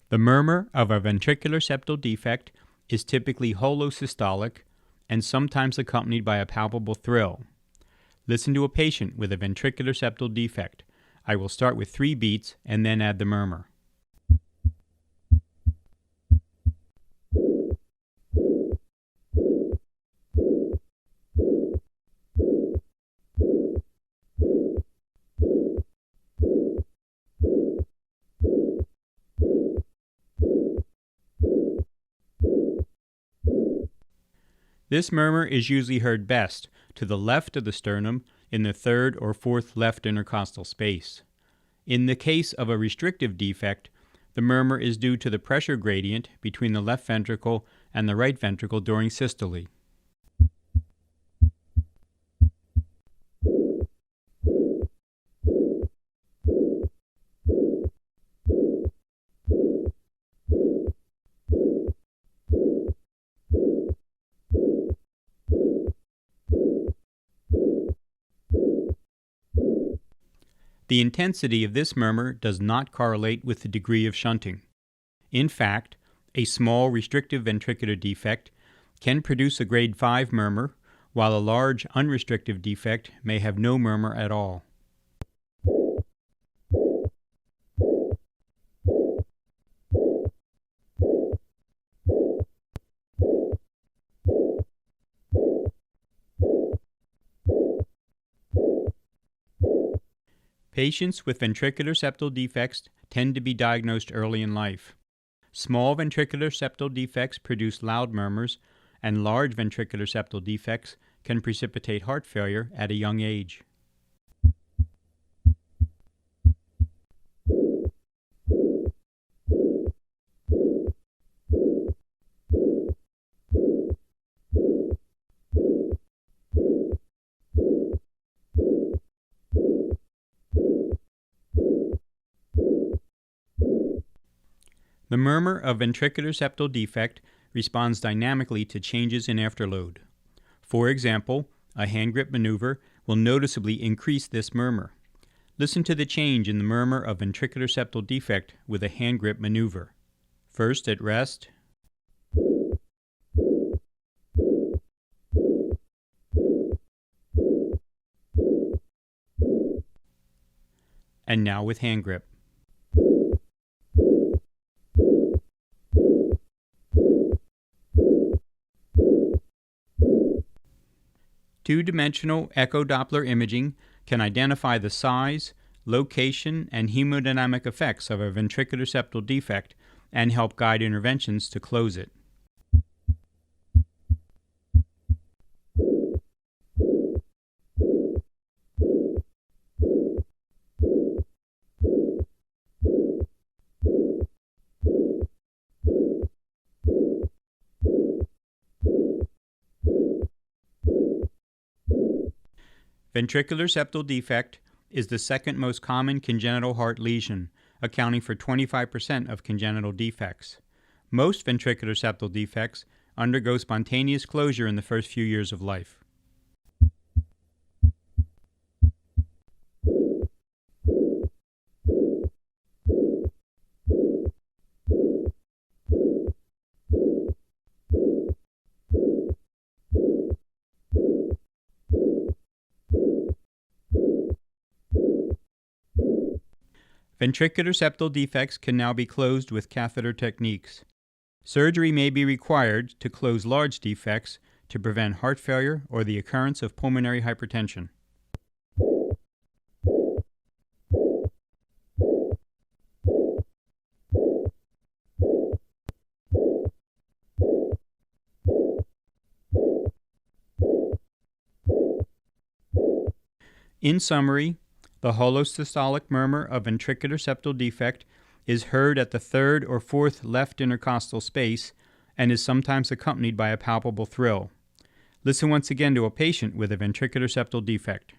The murmur of a ventricular septal defect is typically holosystolic and sometimes accompanied by a palpable thrill. Listen to a patient with a ventricular septal defect. I will start with 3 beats and then add the murmur. This murmur is usually heard best to the left of the sternum in the 3rd or 4th left intercostal space. In the case of a restrictive defect, the murmur is due to the pressure gradient between the left ventricle and the right ventricle during systole. The intensity of this murmur does not correlate with the degree of shunting. In fact, a small restrictive ventricular defect can produce a grade 5 murmur, while a large unrestrictive defect may have no murmur at all. Patients with ventricular septal defects tend to be diagnosed early in life. Small ventricular septal defects produce loud murmurs, and large ventricular septal defects can precipitate heart failure at a young age. The murmur of ventricular septal defect responds dynamically to changes in afterload. For example, a hand grip maneuver will noticeably increase this murmur. Listen to the change in the murmur of ventricular septal defect with a hand grip maneuver. First at rest, and now with hand grip. Two-dimensional echo Doppler imaging can identify the size, location, and hemodynamic effects of a ventricular septal defect and help guide interventions to close it. Ventricular septal defect is the second most common congenital heart lesion, accounting for 25% of congenital defects. Most ventricular septal defects undergo spontaneous closure in the first few years of life. Ventricular septal defects can now be closed with catheter techniques. Surgery may be required to close large defects to prevent heart failure or the occurrence of pulmonary hypertension. In summary, the holosystolic murmur of ventricular septal defect is heard at the 3rd or 4th left intercostal space and is sometimes accompanied by a palpable thrill. Listen once again to a patient with a ventricular septal defect.